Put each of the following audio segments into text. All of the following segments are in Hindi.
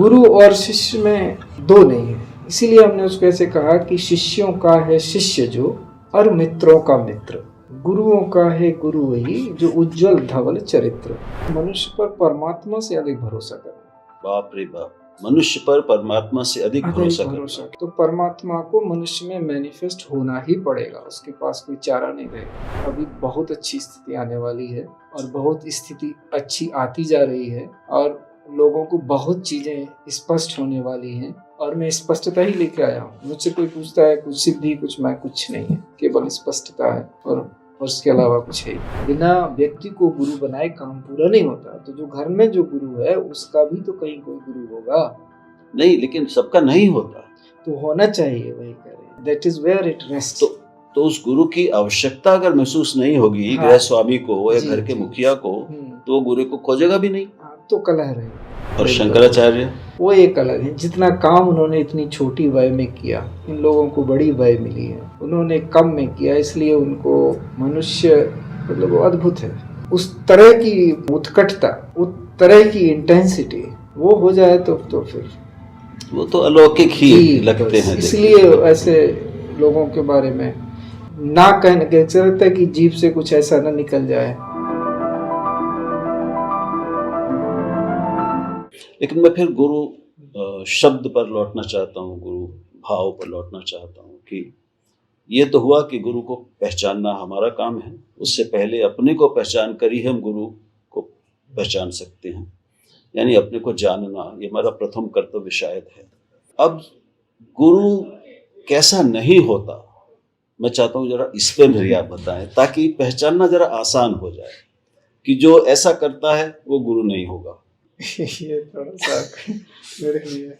गुरु और शिष्य में दो नहीं है, इसीलिए हमने उसको ऐसे कहा कि शिष्यों का है शिष्य जो, और मित्रों का मित्र। गुरुओं का है गुरु वही जो उज्जवल धवल चरित्र। मनुष्य पर परमात्मा से अधिक भरोसा करना। बाप रे बाप, मनुष्य पर परमात्मा से अधिक भरोसा करना। तो परमात्मा को मनुष्य में मैनिफेस्ट होना ही पड़ेगा, उसके पास कोई चारा नहीं रहेगा। अभी बहुत अच्छी स्थिति आने वाली है और बहुत स्थिति अच्छी आती जा रही है और लोगों को बहुत चीजें स्पष्ट होने वाली हैं और मैं स्पष्टता ही लेके आया हूँ। मुझसे कोई पूछता है कुछ सिद्धि, कुछ मैं, कुछ नहीं है, केवल स्पष्टता है और उसके अलावा कुछ है। बिना व्यक्ति को गुरु बनाए काम पूरा नहीं होता। तो जो घर में जो गुरु है उसका भी तो कहीं कोई गुरु होगा। नहीं, लेकिन सबका नहीं होता, तो होना चाहिए, वही करें। That is where it rest. तो उस गुरु की आवश्यकता अगर महसूस नहीं होगी गृह स्वामी को या घर के मुखिया को, तो वो गुरु को खोजेगा भी नहीं। तो कलह रहे। और शंकराचार्य वो एक अलग है, जितना काम उन्होंने इतनी छोटी वय में किया, इन लोगों को बड़ी वय मिली है। उन्होंने कम में किया, इसलिए उनको मनुष्य मतलब अद्भुत है। उस तरह की उत्कटता, उस तरह की इंटेंसिटी वो हो जाए तो फिर वो तो अलौकिक ही लगते हैं। इसलिए ऐसे लोगों के बारे में ना कहने के चलते कि जीभ से कुछ ऐसा ना निकल जाए। लेकिन मैं फिर गुरु शब्द पर लौटना चाहता हूँ, गुरु भाव पर लौटना चाहता हूँ कि ये तो हुआ कि गुरु को पहचानना हमारा काम है। उससे पहले अपने को पहचान कर ही हम गुरु को पहचान सकते हैं, यानी अपने को जानना, ये हमारा प्रथम कर्तव्य शायद है। अब गुरु कैसा नहीं होता, मैं चाहता हूँ जरा इस पर मेरी आप बताएं, ताकि पहचानना जरा आसान हो जाए कि जो ऐसा करता है वो गुरु नहीं होगा। ये थोड़ा सा मेरे लिए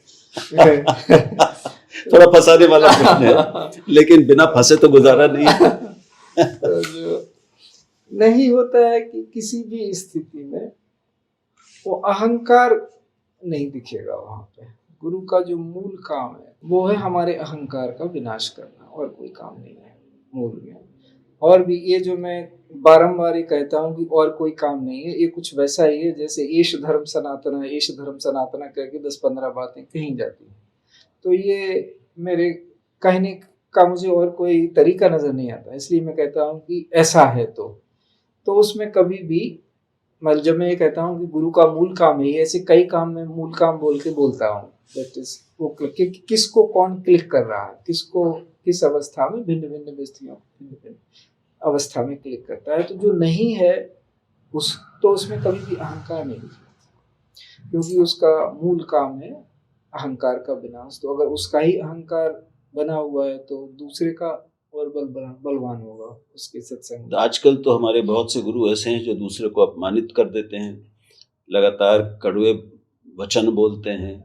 थोड़ा फंसाने वाला प्रश्न है, लेकिन बिना फंसे तो गुजारा नहीं है। तो जो नहीं होता है कि किसी भी स्थिति में वो अहंकार नहीं दिखेगा वहां पे। गुरु का जो मूल काम है वो है हमारे अहंकार का विनाश करना, और कोई काम नहीं है मूल में। और भी ये जो मैं बारंबार ही कहता हूँ कि और कोई काम नहीं है, ये कुछ वैसा ही है जैसे ईश धर्म सनातन है, ईश धर्म सनातन कह के 10-15 बातें कहीं जाती हैं। तो ये मेरे कहने का मुझे और कोई तरीका नजर नहीं आता, इसलिए मैं कहता हूँ कि ऐसा है तो उसमें कभी भी मतलब जब मैं ये कहता हूँ कि गुरु का मूल काम है, ऐसे कई काम में मूल काम बोल के बोलता हूँ। दैट इज वो किसको कौन क्लिक कर रहा है, किसको किस अवस्था में, भिन्न भिन्न व्यक्तियों भिन्न भिन्न अवस्था में क्लिक करता है। तो जो नहीं है उस तो उसमें कभी भी अहंकार नहीं दिखता, क्योंकि उसका मूल काम है अहंकार का विनाश। तो अगर उसका ही अहंकार बना हुआ है तो दूसरे का और बलवान होगा उसके सत्संग। आजकल तो हमारे बहुत से गुरु ऐसे हैं जो दूसरे को अपमानित कर देते हैं, लगातार कड़वे वचन बोलते हैं,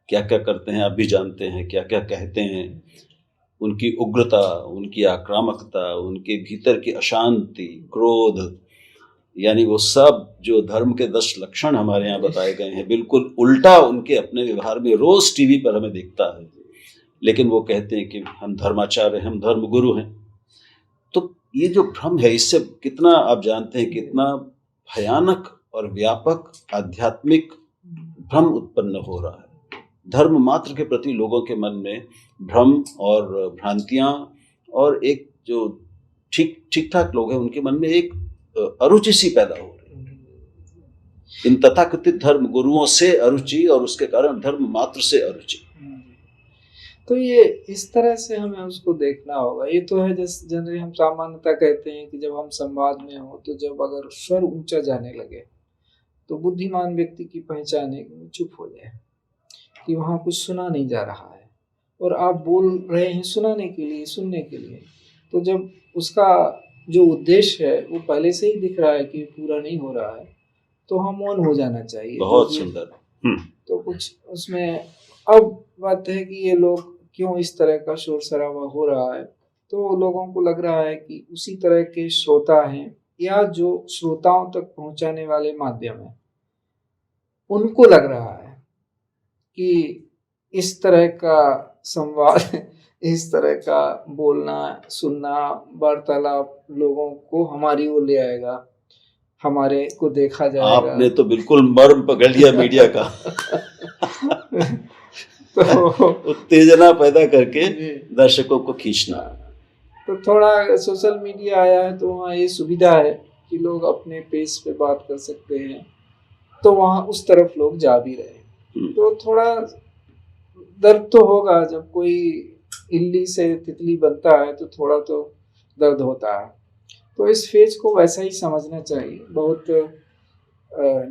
क्या क्या करते हैं आप भी जानते हैं, क्या क्या कहते हैं। उनकी उग्रता, उनकी आक्रामकता, उनके भीतर की अशांति, क्रोध, यानी वो सब जो धर्म के 10 लक्षण हमारे यहाँ बताए गए हैं, बिल्कुल उल्टा उनके अपने व्यवहार में रोज टीवी पर हमें दिखता है। लेकिन वो कहते हैं कि हम धर्माचार्य हैं, हम धर्म गुरु हैं। तो ये जो भ्रम है, इससे कितना आप जानते हैं कितना भयानक और व्यापक आध्यात्मिक भ्रम उत्पन्न हो रहा है। धर्म मात्र के प्रति लोगों के मन में भ्रम और भ्रांतियां, और एक जो ठीक ठाक लोग हैं उनके मन में एक अरुचि सी पैदा हो रही है। इन तथाकथित धर्म गुरुओं से अरुचि, और उसके कारण धर्म मात्र से अरुचि। तो ये इस तरह से हमें उसको देखना होगा। ये तो है जैसे जनरली हम सामान्यतः कहते हैं कि जब हम संवाद में हो तो जब अगर स्वर ऊंचा जाने लगे तो बुद्धिमान व्यक्ति की पहचान है कि चुप हो जाए, कि वहाँ कुछ सुना नहीं जा रहा है और आप बोल रहे हैं सुनाने के लिए, सुनने के लिए। तो जब उसका जो उद्देश्य है वो पहले से ही दिख रहा है कि पूरा नहीं हो रहा है, तो हम मौन हो जाना चाहिए। बहुत सुंदर। तो कुछ उसमें अब बात है कि ये लोग क्यों इस तरह का शोर शराबा हो रहा है, तो लोगों को लग रहा है कि उसी तरह के श्रोता हैं या जो श्रोताओं तक पहुंचाने वाले माध्यम है, उनको लग रहा है कि इस तरह का संवाद इस तरह का बोलना, सुनना, वार्तालाप लोगों को हमारी ओर ले आएगा, हमारे को देखा जाएगा। आपने तो बिल्कुल मर्म पकड़ लिया मीडिया का। तो उत्तेजना पैदा करके जी। दर्शकों को खींचना। तो थोड़ा सोशल मीडिया आया है तो वहाँ ये सुविधा है कि लोग अपने पेस पे बात कर सकते हैं, तो वहाँ उस तरफ लोग जा भी रहे हैं। तो थोड़ा दर्द तो होगा, जब कोई इल्ली से तितली बनता है तो थोड़ा तो दर्द होता है। तो इस फेज को वैसा ही समझना चाहिए, बहुत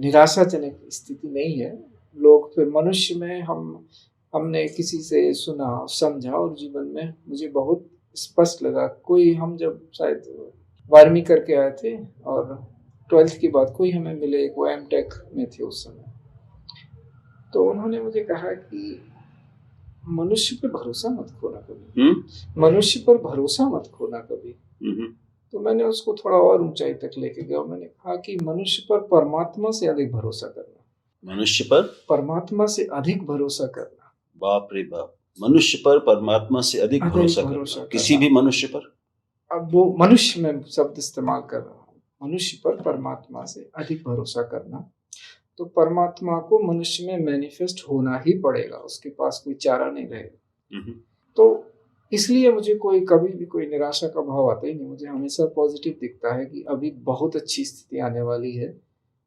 निराशाजनक स्थिति नहीं है। लोग फिर मनुष्य में हमने किसी से सुना समझा और जीवन में मुझे बहुत स्पष्ट लगा। कोई हम जब शायद 12वीं करके आए थे और 12th के बाद कोई हमें मिले, वो एमटेक में थे उस समय, तो उन्होंने मुझे कहा कि मनुष्य पर भरोसा मत खोना कभी, मनुष्य पर भरोसा मत खोना कभी। तो मैंने उसको थोड़ा और ऊंचाई तक लेके गया। मैंने कहा कि मनुष्य पर परमात्मा से अधिक भरोसा करना, मनुष्य पर परमात्मा से अधिक भरोसा करना। बाप रे बाप, मनुष्य पर परमात्मा से अधिक भरोसा करना, किसी भी मनुष्य पर। अब वो मनुष्य में शब्द इस्तेमाल कर रहा हूँ, मनुष्य पर परमात्मा से अधिक भरोसा करना। तो परमात्मा को मनुष्य में मैनिफेस्ट होना ही पड़ेगा, उसके पास कोई चारा नहीं रहेगा। तो इसलिए मुझे कभी भी कोई निराशा का भाव आता ही नहीं। मुझे हमेशा पॉजिटिव दिखता है कि अभी बहुत अच्छी स्थिति आने वाली है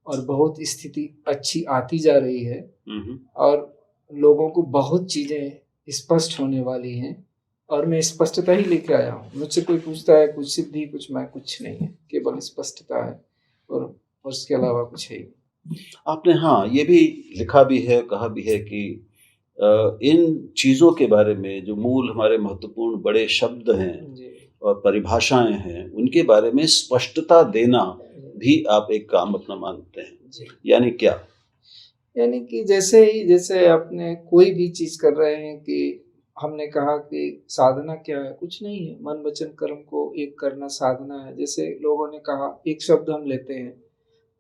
और बहुत स्थिति अच्छी आती जा रही है और लोगों को बहुत चीज़ें स्पष्ट होने वाली हैं और मैं स्पष्टता ही लेके आया हूँ। मुझसे कोई पूछता है कुछ सिद्धि, कुछ मैं, कुछ नहीं है, केवल स्पष्टता है और उसके अलावा कुछ है ही। आपने हाँ ये भी लिखा भी है, कहा भी है कि इन चीज़ों के बारे में जो मूल हमारे महत्वपूर्ण बड़े शब्द हैं और परिभाषाएं हैं, उनके बारे में स्पष्टता देना भी आप एक काम अपना मानते हैं। यानी क्या? यानी कि जैसे आपने कोई भी चीज़ कर रहे हैं कि हमने कहा कि साधना क्या है, कुछ नहीं है, मन वचन कर्म को एक करना साधना है। जैसे लोगों ने कहा, एक शब्द हम लेते हैं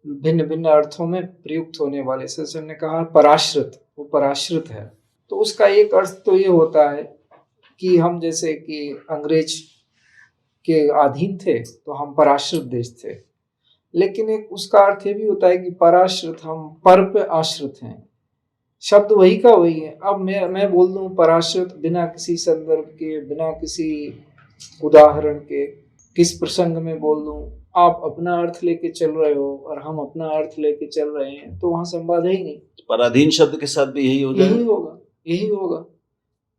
भिन्न भिन्न अर्थों में प्रयुक्त होने वाले, जैसे हमने कहा पराश्रित, वो पराश्रित है। तो उसका एक अर्थ तो ये होता है कि हम जैसे कि अंग्रेज के अधीन थे तो हम पराश्रित देश थे, लेकिन एक उसका अर्थ ये भी होता है कि पराश्रित, हम पर पे आश्रित हैं। शब्द वही का वही है। अब मैं बोल दूं पराश्रित बिना किसी संदर्भ के, बिना किसी उदाहरण के, किस प्रसंग में बोल दूं, आप अपना अर्थ लेके चल रहे हो और हम अपना अर्थ लेके चल रहे हैं, तो वहां संवाद है ही नहीं। पराधीन शब्द के साथ भी यही होगा, यही होगा।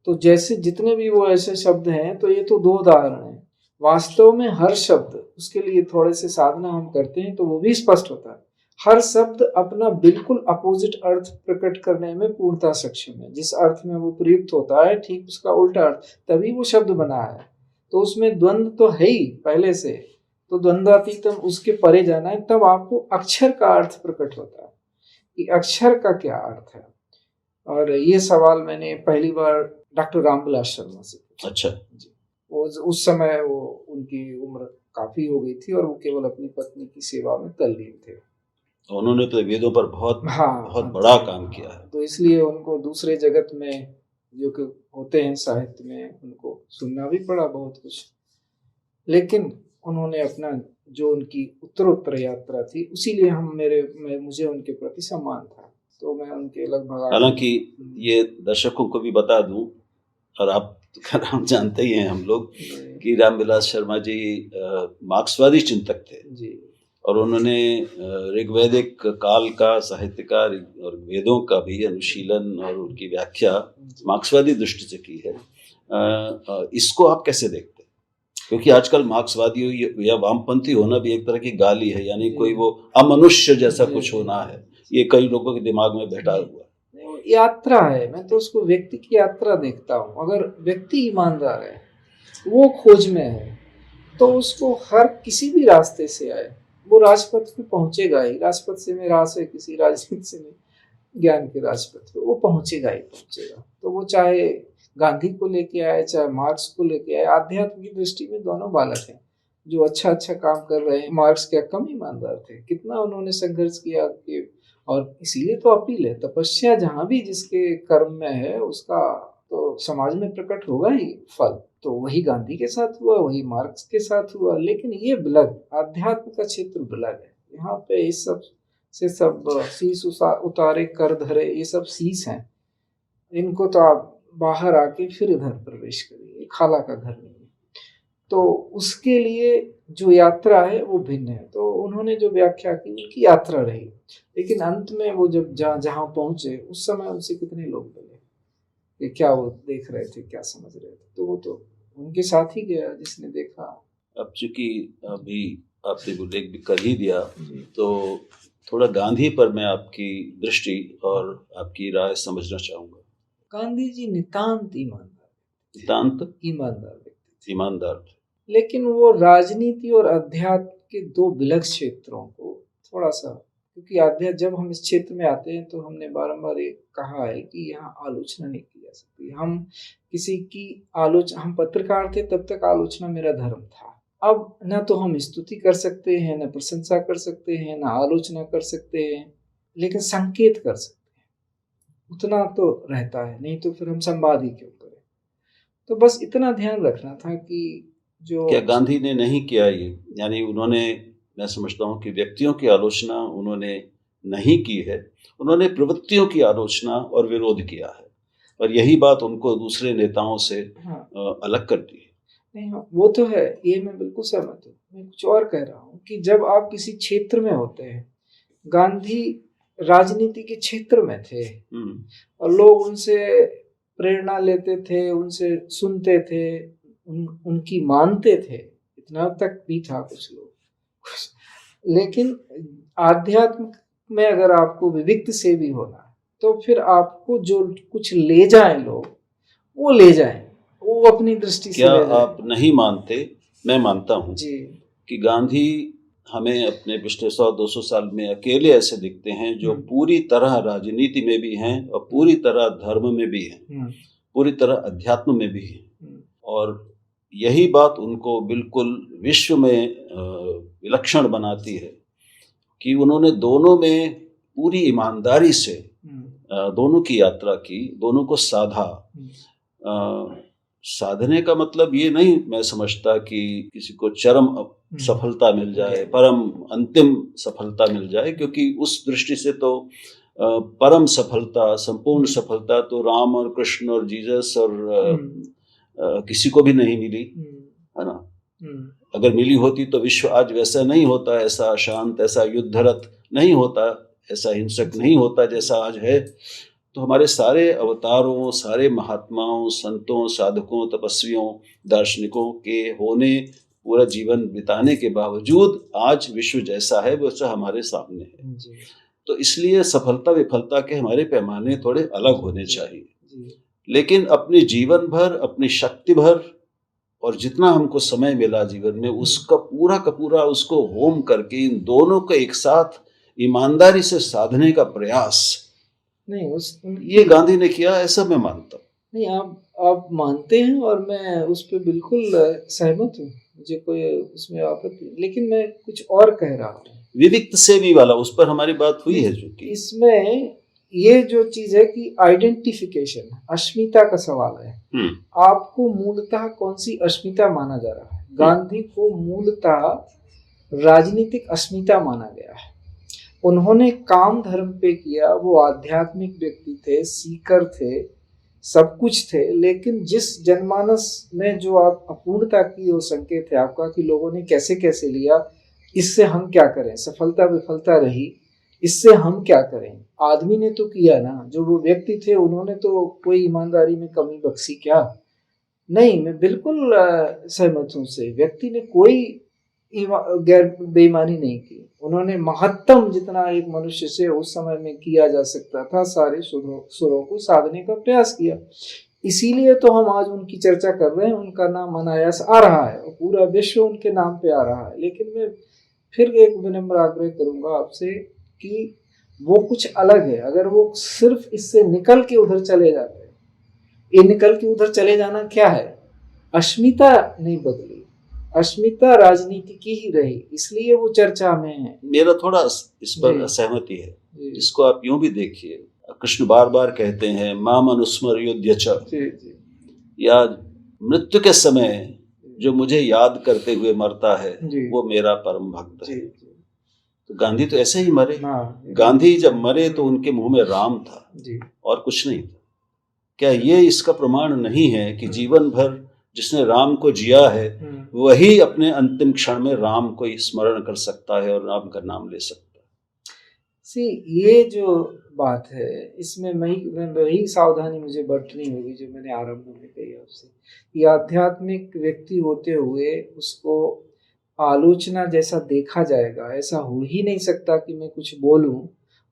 तो जैसे जितने भी वो ऐसे शब्द हैं, तो ये तो दो उदाहरण हैं। वास्तव में हर शब्द, उसके लिए थोड़े से साधना हम करते हैं तो वो भी स्पष्ट होता है। हर शब्द अपना बिल्कुल अपोजिट अर्थ प्रकट करने में पूर्णता सक्षम है। जिस अर्थ में वो प्रयुक्त होता है, ठीक उसका उल्टा अर्थ, तभी वो शब्द बना है। तो उसमें द्वंद्व तो है ही पहले से, तो द्वंद्वातीतम उसके परे जाना है, तब आपको अक्षर का अर्थ प्रकट होता है कि अक्षर का क्या अर्थ है। और ये सवाल मैंने पहली बार डॉक्टर रामविलास शर्मा से पूछा। अच्छा जी। वो उस समय वो उनकी उम्र काफी हो गई थी और वो केवल अपनी पत्नी की सेवा में तल्लीन थे। तो उन्होंने तो वेदों पर बहुत बड़ा काम किया है। तो इसलिए उनको दूसरे जगत में जो कि होते हैं साहित्य में, उनको सुनना भी पड़ा बहुत कुछ, लेकिन उन्होंने अपना जो उनकी उत्तरोत्तर यात्रा थी, उसीलिए मुझे उनके प्रति सम्मान था। तो मैं उनके लगभग, हालांकि ये दर्शकों को भी बता दूं, और आप नाम जानते ही हैं हम लोग कि रामविलास शर्मा जी मार्क्सवादी चिंतक थे जी। और उन्होंने ऋग्वैदिक काल का साहित्यकार और वेदों का भी अनुशीलन और उनकी व्याख्या मार्क्सवादी दृष्टि से की है। इसको आप कैसे देखते हैं? क्योंकि आजकल मार्क्सवादी या वामपंथी होना भी एक तरह की गाली है, यानी कोई वो अमनुष्य जैसा कुछ होना है, ये कई लोगों के दिमाग में बैठा हुआ है। यात्रा है, मैं तो उसको व्यक्ति की यात्रा देखता हूँ। अगर व्यक्ति ईमानदार है, वो खोज में है, तो उसको हर किसी भी रास्ते से आए, वो राजपथ पे पहुंचेगा ही। राजपथ से मेरा आशय है किसी राजनीति से नहीं, ज्ञान के राजपथ पे वो पहुंचेगा ही पहुंचेगा। तो वो चाहे गांधी को लेके आए, चाहे मार्क्स को लेके आए, आध्यात्म की दृष्टि में दोनों बालक हैं जो अच्छा काम कर रहे हैं। मार्क्स क्या कम ईमानदार थे, कितना उन्होंने संघर्ष किया कि, और इसीलिए तो अपील है, तपस्या जहाँ भी जिसके कर्म में है उसका तो समाज में प्रकट होगा ही फल। तो वही गांधी के साथ हुआ, वही मार्क्स के साथ हुआ। लेकिन ये बिलग आध्यात्म का क्षेत्र बिलग है। यहाँ पे इस सब से सब शीश उतारे कर धरे, ये सब शीश हैं। इनको तो आप बाहर आके फिर इधर प्रवेश करिए, खाला का घर नहीं है। तो उसके लिए जो यात्रा है वो भिन्न है। तो उन्होंने जो व्याख्या की उनकी यात्रा रही, लेकिन अंत में वो जब जहाँ पहुंचे उस समय उनसे कितने लोग मिले, कि क्या वो देख रहे थे, क्या समझ रहे थे, तो वो तो उनके साथ ही गया जिसने देखा। अब चूंकि अभी आपने उल्लेख भी कर ही दिया, तो थोड़ा गांधी पर मैं आपकी दृष्टि और आपकी राय समझना चाहूँगा। गांधी जी नितांत ईमानदार व्यक्ति, ईमानदार, लेकिन वो राजनीति और अध्यात्म के दो विलग क्षेत्रों को थोड़ा सा, क्योंकि अध्यात्म जब हम इस क्षेत्र में आते हैं तो हमने बारंबार ये कहा है कि यहाँ आलोचना नहीं की जा सकती। हम किसी की आलोचना, हम पत्रकार थे तब तक आलोचना मेरा धर्म था। अब न तो हम स्तुति कर सकते हैं, न प्रशंसा कर सकते हैं, न आलोचना कर सकते हैं, लेकिन संकेत कर सकते हैं, उतना तो रहता है, नहीं तो फिर हम संवाद ही क्यों करें। तो बस इतना ध्यान रखना था कि जो क्या गांधी ने नहीं किया ये, यानी उन्होंने, मैं समझता हूँ कि व्यक्तियों की आलोचना उन्होंने नहीं की है, उन्होंने प्रवृत्तियों की आलोचना और विरोध किया है, और यही बात उनको दूसरे नेताओं से अलग करती है। नहीं, हाँ, वो तो है, ये मैं बिल्कुल सहमत हूँ। मैं कुछ और कह रहा हूँ कि जब आप किसी क्षेत्र में होते हैं, गांधी राजनीति के क्षेत्र में थे और लोग उनसे प्रेरणा लेते थे, उनसे सुनते थे, उनकी मानते थे, इतना तक भी था कुछ लोग। लेकिन आध्यात्म में अगर आपको विविक्त से भी होना है तो फिर आपको जो कुछ ले जाएं लोग, वो ले जाएं, वो अपनी दृष्टि से क्या ले जाएं। आप नहीं मानते, मैं मानता हूँ जी, कि गांधी हमें अपने पिछले 100-200 साल में अकेले ऐसे दिखते हैं जो पूरी तरह राजनीति में भी हैं और पूरी तरह धर्म में भी हैं, पूरी तरह अध्यात्म में भी हैं, और यही बात उनको बिल्कुल विश्व में विलक्षण बनाती है कि उन्होंने दोनों में पूरी ईमानदारी से दोनों की यात्रा की, दोनों को साधा। साधने का मतलब ये नहीं मैं समझता कि किसी को चरम सफलता मिल जाए, परम अंतिम सफलता मिल जाए, क्योंकि उस दृष्टि से तो परम सफलता, संपूर्ण सफलता तो राम और कृष्ण और जीसस और किसी को भी नहीं मिली, है ना। अगर मिली होती तो विश्व आज वैसा नहीं होता, ऐसा अशांत, ऐसा युद्धरत नहीं होता, ऐसा हिंसक नहीं होता जैसा आज है। तो हमारे सारे अवतारों, सारे महात्माओं, संतों, साधकों, तपस्वियों, दार्शनिकों के होने, पूरा जीवन बिताने के बावजूद आज विश्व जैसा है वैसा हमारे सामने है। तो इसलिए सफलता विफलता के हमारे पैमाने थोड़े अलग होने चाहिए, लेकिन अपने जीवन भर, अपनी शक्ति भर और जितना हमको समय मिला जीवन में, उसका पूरा का पूरा उसको होम करके इन दोनों को एक साथ ईमानदारी से साधने का प्रयास नहीं ये गांधी ने किया, ऐसा मैं मानता हूँ। नहीं, आप मानते हैं और मैं उस पर बिल्कुल सहमत हूँ, मुझे कोई उसमें आपत्ति, लेकिन मैं कुछ और कह रहा हूँ। विविक्त सेवी वाला, उस पर हमारी बात हुई है, जो कि इसमें ये जो चीज है कि आइडेंटिफिकेशन, अस्मिता का सवाल है। आपको मूलतः कौन सी अस्मिता माना जा रहा है? गांधी को मूलतः राजनीतिक अस्मिता माना गया है। उन्होंने काम धर्म पे किया, वो आध्यात्मिक व्यक्ति थे, सीकर थे, सब कुछ थे, लेकिन जिस जनमानस में जो आप अपूर्णता की वो संकेत है आपका कि लोगों ने कैसे कैसे लिया, इससे हम क्या करें, सफलता विफलता रही, इससे हम क्या करें। आदमी ने तो किया ना, जो वो व्यक्ति थे उन्होंने तो कोई ईमानदारी में कमी बख्शी क्या? नहीं, मैं बिल्कुल सहमत हूँ से, व्यक्ति ने कोई गैर बेईमानी नहीं की। उन्होंने महत्तम जितना एक मनुष्य से उस समय में किया जा सकता था, सारे सुरों को साधने का प्रयास किया। इसीलिए तो हम आज उनकी चर्चा कर रहे हैं, उनका नाम अनायास आ रहा है और पूरा विश्व उनके नाम पे आ रहा है। लेकिन मैं फिर एक विनम्र आग्रह करूंगा आपसे कि वो कुछ अलग है। अगर वो सिर्फ इससे निकल के उधर चले जाते, ये निकल के उधर चले जाना क्या है? अस्मिता नहीं बदली, अस्मिता राजनीति की ही रही, इसलिए वो चर्चा में है। मेरा थोड़ा इस पर असहमति है। इसको आप यूं भी देखिए, कृष्ण बार बार कहते हैं माम अनुस्मर युध्य च, या मृत्यु के समय जो मुझे याद करते हुए मरता है वो मेरा परम भक्त है। तो गांधी तो ऐसे ही मरे। गांधी जब मरे तो उनके मुंह में राम था और कुछ नहीं था। क्या ये इसका प्रमाण नहीं है कि जीवन भर जिसने राम को जिया है वही अपने अंतिम क्षण में राम को स्मरण कर सकता है और राम का नाम ले सकता है? ये जो बात है इसमें वही सावधानी मुझे बरतनी होगी जो मैंने आरंभ में कही आपसे, कि आध्यात्मिक व्यक्ति होते हुए उसको आलोचना जैसा देखा जाएगा, ऐसा हो ही नहीं सकता कि मैं कुछ बोलूं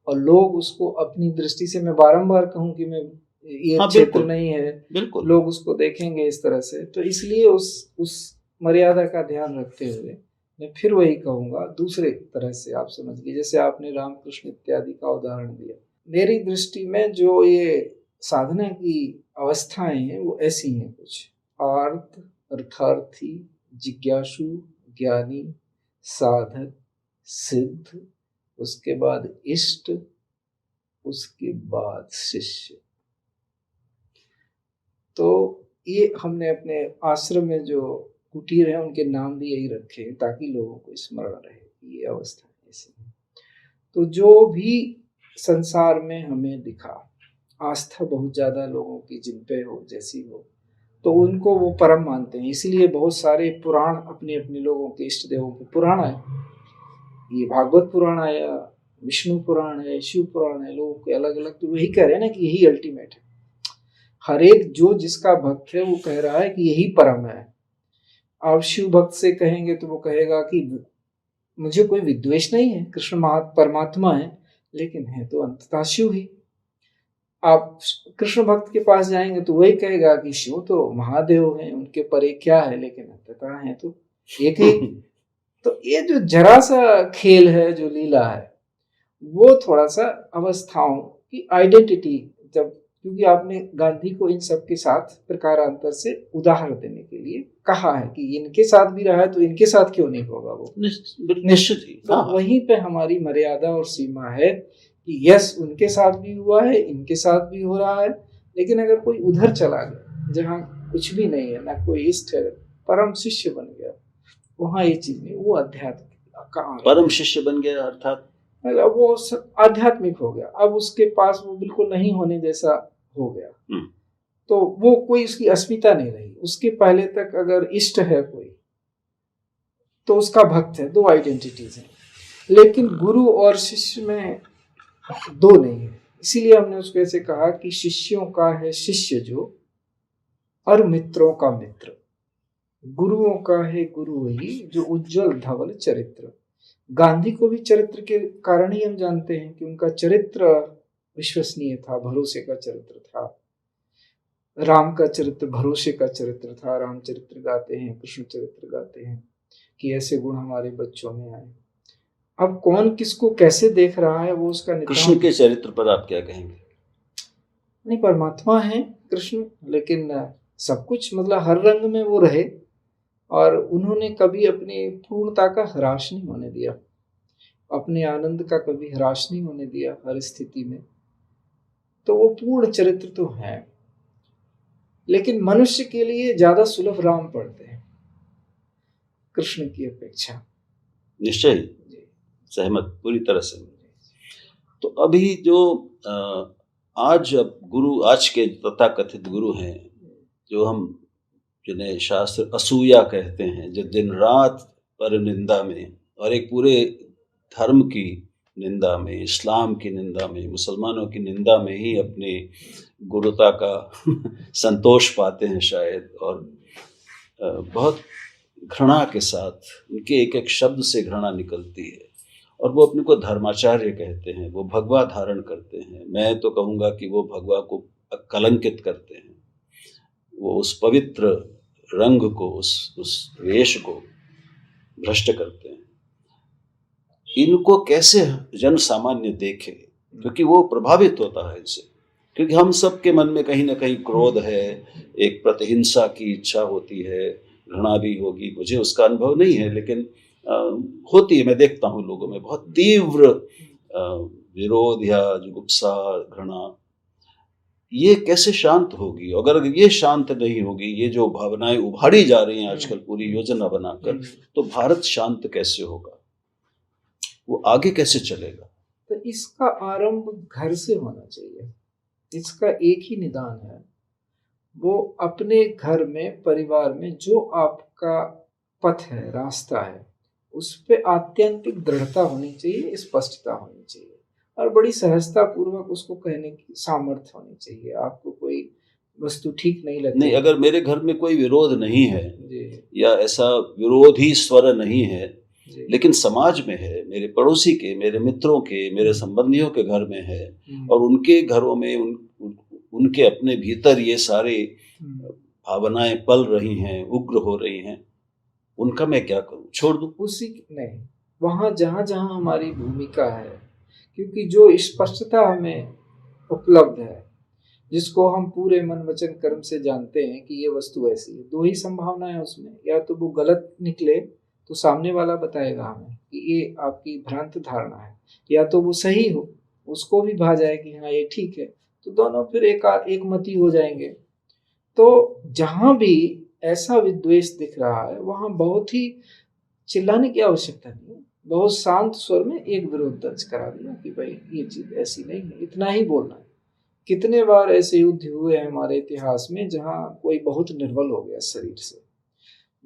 और लोग उसको अपनी दृष्टि से, मैं बारंबार कहूं कि मैं ये क्षेत्र नहीं है, बिल्कुल लोग उसको देखेंगे इस तरह से। तो इसलिए उस मर्यादा का ध्यान रखते हुए मैं फिर वही कहूँगा दूसरे तरह से, आप समझ लीजिए जैसे आपने रामकृष्ण इत्यादि का उदाहरण दिया। मेरी दृष्टि में जो ये साधना की अवस्थाएं हैं वो ऐसी हैं कुछ: आर्त, अर्थार्थी, जिज्ञासु, ज्ञानी, साधक, सिद्ध, उसके बाद इष्ट, उसके बाद शिष्य। तो ये हमने अपने आश्रम में जो कुटीर है उनके नाम भी यही रखे हैं ताकि लोगों को स्मरण रहे ये अवस्था ऐसी है। तो जो भी संसार में हमें दिखा, आस्था बहुत ज़्यादा लोगों की जिन पे हो, जैसी हो, तो उनको वो परम मानते हैं। इसीलिए बहुत सारे पुराण अपने अपने लोगों के इष्ट देवों के पुराण आए, ये भागवत पुराण आया, विष्णु पुराण है, शिव पुराण है, लोगों के अलग अलग। तो वही कह रहे हैं ना कि यही अल्टीमेट है। हर एक जो जिसका भक्त है वो कह रहा है कि यही परम है। आप शिव भक्त से कहेंगे तो वो कहेगा कि मुझे कोई विद्वेष नहीं है, कृष्ण परमात्मा है, लेकिन है तो अंततः शिव ही। आप कृष्ण भक्त के पास जाएंगे तो वही कहेगा कि शिव तो महादेव हैं, उनके परे क्या है, लेकिन अंततः है तो एक ही। तो ये जो जरा सा खेल है, जो लीला है, वो थोड़ा सा अवस्थाओं की आइडेंटिटी, जब, क्योंकि आपने गांधी को इन सब के साथ प्रकारांतर से उदाहरण देने के लिए कहा है कि इनके साथ भी रहा है तो इनके साथ क्यों नहीं होगा वो, निश्चित ही। तो वहीं पे हमारी मर्यादा और सीमा है कि यस उनके साथ भी हुआ है, इनके साथ भी हो रहा है, लेकिन अगर कोई उधर चला गया जहाँ कुछ भी नहीं है, ना कोई इष्ट है, परम शिष्य बन गया, वहाँ ये चीज नहीं, वो अध्यात्म का परम शिष्य बन गया, अर्थात मतलब वो आध्यात्मिक हो गया। अब उसके पास वो बिल्कुल नहीं होने जैसा हो गया, तो वो कोई उसकी अस्मिता नहीं रही। उसके पहले तक अगर इष्ट है कोई तो उसका भक्त है, दो आइडेंटिटीज हैं, लेकिन गुरु और शिष्य में दो नहीं है। इसीलिए हमने उसको ऐसे कहा कि शिष्यों का है शिष्य जो, और मित्रों का मित्र। गुरुओं का है गुरु वही जो उज्जवल धवल चरित्र। गांधी को भी चरित्र के कारण ही हम जानते हैं कि उनका चरित्र विश्वसनीय था, भरोसे का चरित्र था। राम का चरित्र भरोसे का चरित्र था। रामचरित्र गाते हैं, कृष्ण चरित्र गाते हैं कि ऐसे गुण हमारे बच्चों में आए। अब कौन किसको कैसे देख रहा है वो उसका कृष्ण के चरित्र पर आप क्या कहेंगे? नहीं, परमात्मा है कृष्ण, लेकिन सब कुछ मतलब हर रंग में वो रहे, और उन्होंने कभी अपनी पूर्णता का ह्रास नहीं होने दिया, अपने आनंद का कभी ह्रास नहीं होने दिया हर स्थिति में। तो वो पूर्ण चरित्र तो है, लेकिन मनुष्य के लिए ज्यादा सुलभ राम पड़ते हैं कृष्ण की अपेक्षा। निश्चय, सहमत, पूरी तरह से। तो अभी जो आज अब गुरु, आज के तथाकथित गुरु हैं, जो हम जिन्हें शास्त्र असूया कहते हैं, जो दिन रात पर निंदा में और एक पूरे धर्म की निंदा में, इस्लाम की निंदा में, मुसलमानों की निंदा में ही अपनी गुरुता का संतोष पाते हैं शायद, और बहुत घृणा के साथ उनके एक एक शब्द से घृणा निकलती है, और वो अपने को धर्माचार्य कहते हैं, वो भगवा धारण करते हैं। मैं तो कहूँगा कि वो भगवा को कलंकित करते हैं, वो उस पवित्र रंग को, उस वेश को भ्रष्ट करते हैं। इनको कैसे जन सामान्य देखे, क्योंकि वो प्रभावित होता है इनसे, क्योंकि हम सब के मन में कहीं ना कहीं क्रोध है, एक प्रतिहिंसा की इच्छा होती है, घृणा भी होगी, मुझे उसका अनुभव नहीं है, लेकिन होती है। मैं देखता हूँ लोगों में बहुत तीव्र विरोध या जुगुप्सा, घृणा। ये कैसे शांत होगी? अगर ये शांत नहीं होगी, ये जो भावनाएं उभारी जा रही हैं आजकल पूरी योजना बनाकर, तो भारत शांत कैसे होगा, वो आगे कैसे चलेगा? तो इसका आरंभ घर से होना चाहिए। इसका एक ही निदान है वो अपने घर में, परिवार में जो आपका पथ है, रास्ता है, उस पे आत्यंतिक दृढ़ता होनी चाहिए, स्पष्टता होनी चाहिए और बड़ी सहजता पूर्वक उसको कहने की सामर्थ्य होनी चाहिए। आपको कोई वस्तु ठीक नहीं लगती, नहीं, अगर मेरे घर में कोई विरोध नहीं है जी या ऐसा विरोधी स्वर नहीं है, जी, लेकिन समाज में है, मेरे पड़ोसी के, मेरे मित्रों के, मेरे संबंधियों के घर में है और उनके घरों में उनके अपने भीतर ये सारे भावनाएं पल रही हैं, उग्र हो रही हैं, उनका मैं क्या करूं? छोड़ दूं? उसी नहीं, वहाँ जहाँ जहाँ हमारी भूमिका है, क्योंकि जो स्पष्टता हमें उपलब्ध है, जिसको हम पूरे मन वचन कर्म से जानते हैं कि ये वस्तु ऐसी है, दो ही संभावना है उसमें, या तो वो गलत निकले तो सामने वाला बताएगा हमें कि ये आपकी भ्रांत धारणा है, या तो वो सही हो, उसको भी भा जाए कि हाँ ये ठीक है, तो दोनों फिर एक मती हो जाएंगे। तो जहाँ भी ऐसा विद्वेष दिख रहा है वहाँ बहुत ही चिल्लाने की आवश्यकता नहीं है, बहुत शांत स्वर में एक विरोध दर्ज करा दिया कि भाई ये चीज ऐसी नहीं है, इतना ही बोलना है। कितने बार ऐसे युद्ध हुए हैं हमारे इतिहास में जहाँ कोई बहुत निर्बल हो गया शरीर से,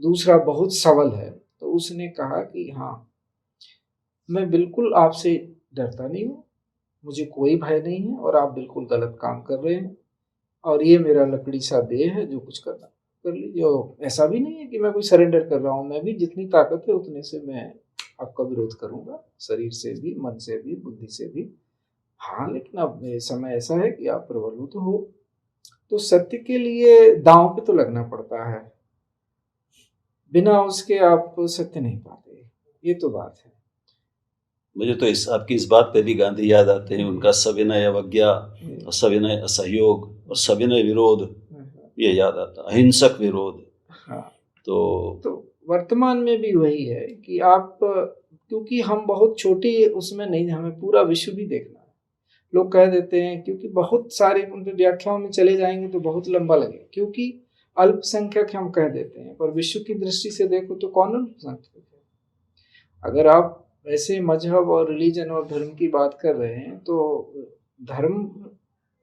दूसरा बहुत सबल है, तो उसने कहा कि हाँ मैं बिल्कुल आपसे डरता नहीं हूँ, मुझे कोई भय नहीं है और आप बिल्कुल गलत काम कर रहे हैं और ये मेरा लकड़ी सा देह है, जो कुछ करना कर लीजिए। और ऐसा भी नहीं है कि मैं कोई सरेंडर कर रहा हूँ, मैं भी जितनी ताकत है उतने से मैं आपका विरोध करूंगा, शरीर से भी, मन से भी, बुद्धि से भी। हाँ लेकिन अब समय ऐसा है कि आप प्रबल हो, तो सत्य के लिए दांव पे तो लगना पड़ता है, बिना उसके आप सत्य नहीं पाते, ये तो बात है। मुझे तो आपकी इस बात पे भी गांधी याद आते हैं, उनका सविनय अवज्ञा और सविनय असहयोग और सविनय विरोध, ये याद आता, अहिंसक विरोध। हाँ, तो वर्तमान में भी वही है कि आप, क्योंकि हम बहुत छोटी उसमें नहीं, हमें पूरा विश्व भी देखना है। लोग कह देते हैं, क्योंकि बहुत सारे उनके व्याख्याओं में चले जाएंगे तो बहुत लंबा लगेगा, क्योंकि अल्पसंख्यक हम कह देते हैं, पर विश्व की दृष्टि से देखो तो कौन अल्पसंख्यक है। अगर आप ऐसे मजहब और रिलीजन और धर्म की बात कर रहे हैं तो धर्म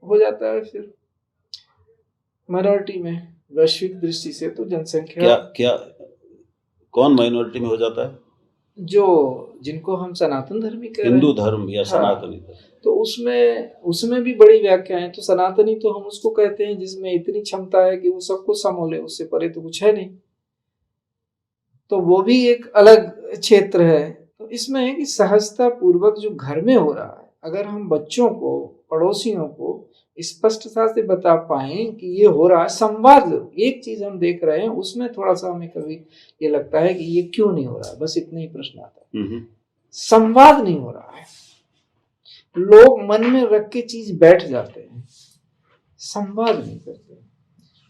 हो जाता है फिर माइनॉरिटी में, वैश्विक दृष्टि से तो जनसंख्या क्या कौन माइनॉरिटी में हो जाता है? जो जिनको हम सनातन धर्मी कह रहे हैं, हिंदू धर्म या हाँ, सनातनी धर्म, तो उसमें भी बड़ी व्याख्या है। तो सनातनी तो हम उसको कहते हैं जिसमें इतनी क्षमता है कि वो सबको समोले, उससे परे तो कुछ है नहीं, तो वो भी एक अलग क्षेत्र है। तो इसमें है कि सहजता पूर्वक जो घर में हो रहा है, अगर हम बच्चों को, पड़ोसियों को स्पष्टता से बता पाए कि ये हो रहा है, संवाद, एक चीज हम देख रहे हैं उसमें थोड़ा सा हमें कभी ये लगता है कि ये क्यों नहीं हो रहा है, बस इतना ही प्रश्न आता है, संवाद नहीं हो रहा है, लोग मन में रख के चीज बैठ जाते हैं, संवाद नहीं करते।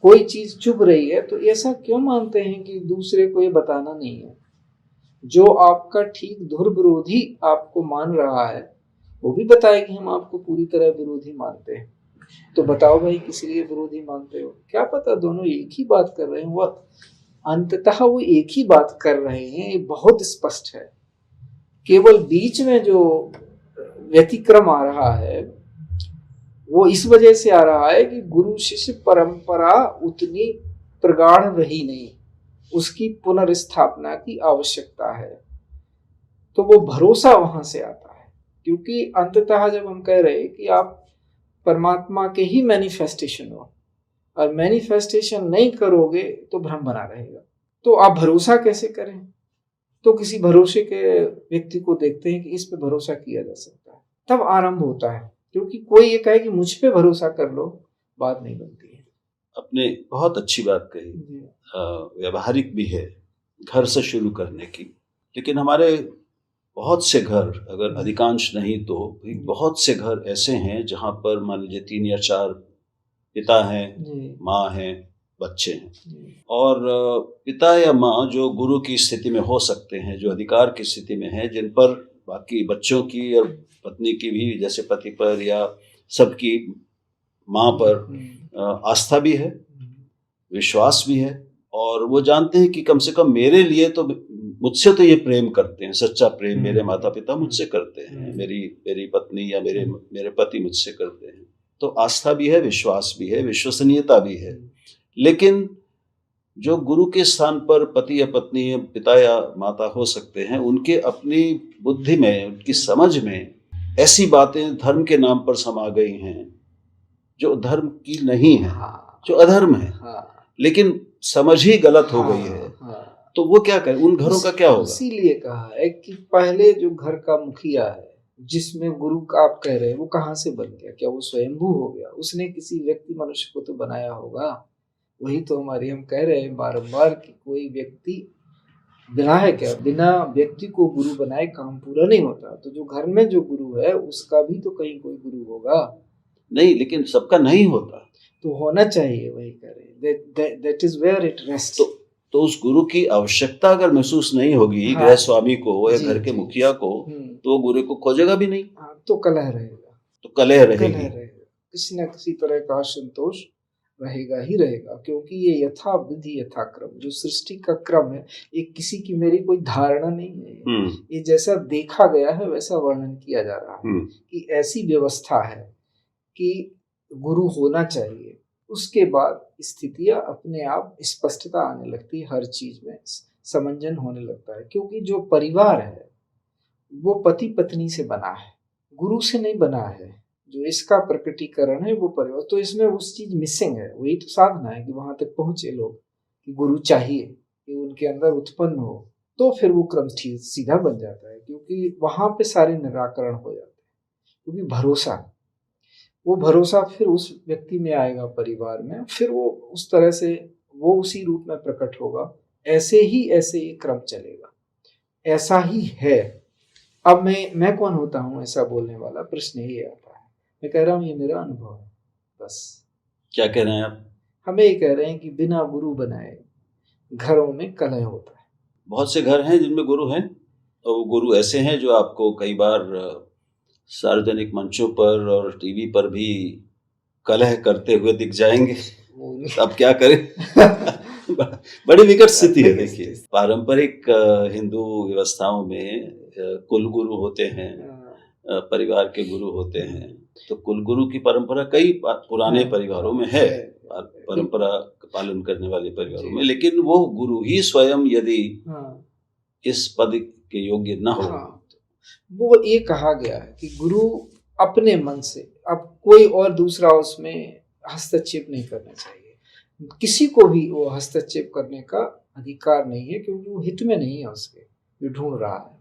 कोई चीज चुभ रही है तो ऐसा क्यों मानते हैं कि दूसरे को ये बताना नहीं है, जो आपका ठीक धुर विरोधी आपको मान रहा है वो भी बताए कि हम आपको पूरी तरह विरोधी मानते हैं, तो बताओ भाई किस लिए विरोधी मानते हो, क्या पता दोनों एक ही बात कर रहे हैं, वो अंततः वो एक ही बात कर रहे हैं, ये बहुत स्पष्ट है। केवल बीच में जो व्यतिक्रम आ रहा है वो इस वजह से आ रहा है कि गुरु शिष्य परंपरा उतनी प्रगाढ़ रही नहीं, उसकी पुनर्स्थापना की आवश्यकता है, तो वो भरोसा वहां से आता है। क्योंकि अंततः जब हम कह रहे हैं कि आप परमात्मा के ही मैनिफेस्टेशन हो और मैनिफेस्टेशन नहीं करोगे तो भ्रम बना रहेगा, तो आप भरोसा कैसे करें, तो किसी भरोसे के व्यक्ति को देखते हैं कि इस पे भरोसा किया जा सकता है, तब आरंभ होता है। क्योंकि कोई ये कहे कि मुझ पे भरोसा कर लो, बात नहीं बनती है। आपने बहुत अच्छी बात कही, व्यवहारिक भी है घर से शुरू करने की, लेकिन हमारे बहुत से घर, अगर अधिकांश नहीं तो बहुत से घर ऐसे हैं जहाँ पर मान लीजिए 3 या 4 पिता हैं, माँ हैं, बच्चे हैं, और पिता या माँ जो गुरु की स्थिति में हो सकते हैं, जो अधिकार की स्थिति में हैं, जिन पर बाकी बच्चों की और पत्नी की भी, जैसे पति पर या सबकी माँ पर आस्था भी है, विश्वास भी है, और वो जानते हैं कि कम से कम मेरे लिए तो, मुझसे तो ये प्रेम करते हैं, सच्चा प्रेम मेरे माता पिता मुझसे करते हैं, मेरी पत्नी या मेरे पति मुझसे करते हैं, तो आस्था भी है, विश्वास भी है, विश्वसनीयता भी है। लेकिन जो गुरु के स्थान पर पति या पत्नी या पिता या माता हो सकते हैं, उनके अपनी बुद्धि में, उनकी समझ में ऐसी बातें धर्म के नाम पर समा गई हैं जो धर्म की नहीं है, हाँ जो अधर्म है, हाँ लेकिन समझ ही गलत हो गई है। हाँ। तो वो क्या करें, उन घरों का क्या होगा? इसीलिए कहा है कि पहले जो घर का मुखिया है, जिसमें गुरु का आप कह रहे हैं, वो कहाँ से बन गया? क्या वो स्वयंभू हो गया? उसने किसी व्यक्ति मनुष्य को तो बनाया होगा। वही तो हमारी हम कह रहे हैं बारंबार कि कोई व्यक्ति बिना है क्या, बिना व्यक्ति को गुरु बनाए काम पूरा नहीं होता। तो जो घर में जो गुरु है उसका भी तो कहीं कोई गुरु होगा। नहीं, लेकिन सबका नहीं होता। तो होना चाहिए, वही कह रहे हैं, that is where it rest. तो उस गुरु की आवश्यकता अगर महसूस नहीं होगी हाँ, गृह स्वामी को या जी, घर के जी, मुखिया को, तो वो गुरु को खोजेगा भी नहीं, तो कलह रहेगा, तो कलह कलह रहेगी। रहेगा, किसी न किसी तरह का असंतोष रहेगा ही रहेगा। क्योंकि ये यथा विधि यथा क्रम, जो सृष्टि का क्रम है, ये किसी की मेरी कोई धारणा नहीं है। ये जैसा देखा गया है वैसा वर्णन किया जा रहा है कि ऐसी व्यवस्था है कि गुरु होना चाहिए। उसके बाद स्थितियां अपने आप स्पष्टता आने लगती है, हर चीज में समंजन होने लगता है। क्योंकि जो परिवार है वो पति पत्नी से बना है, गुरु से नहीं बना है। जो इसका प्रकटीकरण है वो परिवार, तो इसमें उस चीज मिसिंग है। वही तो साधना है कि वहां तक पहुंचे लोग कि गुरु चाहिए, कि उनके अंदर उत्पन्न हो, तो फिर वो क्रम सीधा बन जाता है। क्योंकि वहां पे सारे निराकरण हो जाते हैं। क्योंकि भरोसा, वो भरोसा फिर उस व्यक्ति में आएगा, परिवार में, फिर वो उस तरह से वो उसी रूप में प्रकट होगा। ऐसे ये क्रम चलेगा, ऐसा ही है। अब मैं कौन होता हूँ ऐसा बोलने वाला? प्रश्न ये आता है। मैं कह रहा हूँ ये मेरा अनुभव है, बस। क्या कह रहे हैं आप? हमें ये कह रहे हैं कि बिना गुरु बनाए घरों में कलह होता है। बहुत से घर हैं जिनमें गुरु हैं, और वो गुरु ऐसे हैं जो आपको कई बार सार्वजनिक मंचों पर और टीवी पर भी कलह करते हुए दिख जाएंगे। अब क्या करें? बड़ी विकट स्थिति है। देखिए, पारंपरिक हिंदू व्यवस्थाओं में कुल गुरु होते हैं, परिवार के गुरु होते हैं। तो कुल गुरु की परंपरा कई पुराने परिवारों में है, परंपरा का पालन करने वाले परिवारों में। लेकिन वो गुरु ही स्वयं यदि इस पद के योग्य न हो, वो ये कहा गया है कि गुरु अपने मन से, अब कोई और दूसरा उसमें हस्तक्षेप नहीं करना चाहिए। किसी को भी वो हस्तक्षेप करने का अधिकार नहीं है, क्योंकि वो हित में नहीं है उसके, जो ढूंढ रहा है।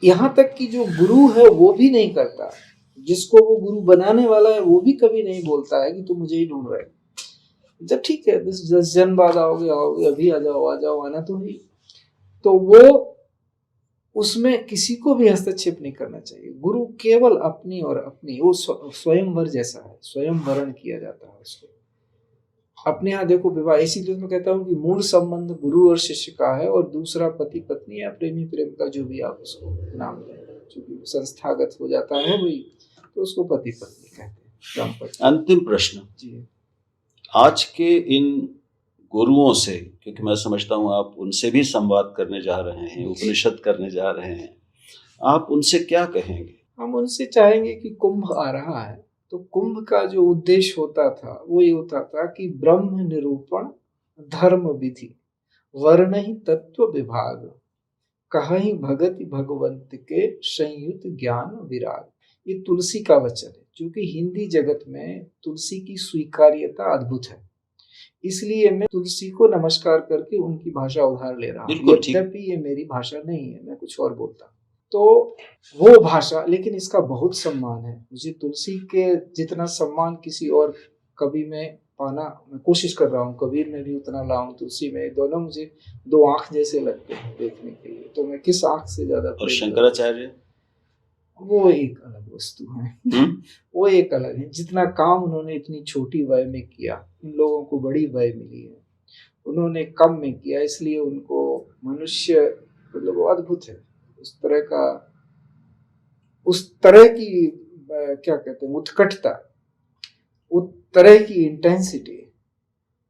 यहाँ तक कि जो गुरु है वो भी नहीं करता, जिसको वो गुरु बनाने वाला है वो भी कभी नहीं बोलता है कि तुम मुझे ही ढूंढ रहे हो। जब ठीक है 10 जन बाद आओगे, अभी आ जाओ, आना तो ही। तो वो उसमें किसी को भी हस्तक्षेप नहीं करना चाहिए। गुरु केवल अपनी और अपनी, वो स्वयंवर जैसा है, स्वयं वरण किया जाता है उसको। अपने यहाँ देखो विवाह, इसीलिए मैं कहता हूँ कि मूल संबंध गुरु और शिष्य का है, और दूसरा पति पत्नी या प्रेमी प्रेम का, जो भी आप उसको नाम दें, चूंकि संस्थागत हो जाता है वही, तो उसको पति पत्नी कहते हैं। अंतिम प्रश्न जी, आज के इन गुरुओं से, क्योंकि मैं समझता हूँ आप उनसे भी संवाद करने जा रहे हैं, उपनिषद करने जा रहे हैं, आप उनसे क्या कहेंगे? हम उनसे चाहेंगे कि कुंभ आ रहा है, तो कुंभ का जो उद्देश्य होता था वो ये होता था कि ब्रह्म निरूपण, धर्म विधि, वर्ण ही तत्व विभाग, कहीं भगति भगवंत के संयुक्त ज्ञान विराग। ये तुलसी का वचन है। क्योंकि हिंदी जगत में तुलसी की स्वीकार्यता अद्भुत है, इसलिए मैं तुलसी को नमस्कार करके उनकी भाषा उधार ले रहा हूँ। यद्यपि ये मेरी भाषा नहीं है, मैं कुछ और बोलता, तो वो भाषा, लेकिन इसका बहुत सम्मान है। मुझे तुलसी के जितना सम्मान किसी और कवि में पाना मैं कोशिश कर रहा हूँ। कबीर में भी उतना लाऊं, तुलसी में, दोनों मुझे दो आंख जैसे लगते हैं देखने के लिए। तो मैं किस आंख से ज्यादा? और शंकराचार्य, वो एक अलग वस्तु है। वो एक अलग है। जितना काम उन्होंने इतनी छोटी वय में किया, इन लोगों को बड़ी वय मिली है, उन्होंने कम में किया, इसलिए उनको मनुष्य मतलब वो अद्भुत है। उस तरह की क्या कहते हैं, उत्कटता, उस तरह की इंटेंसिटी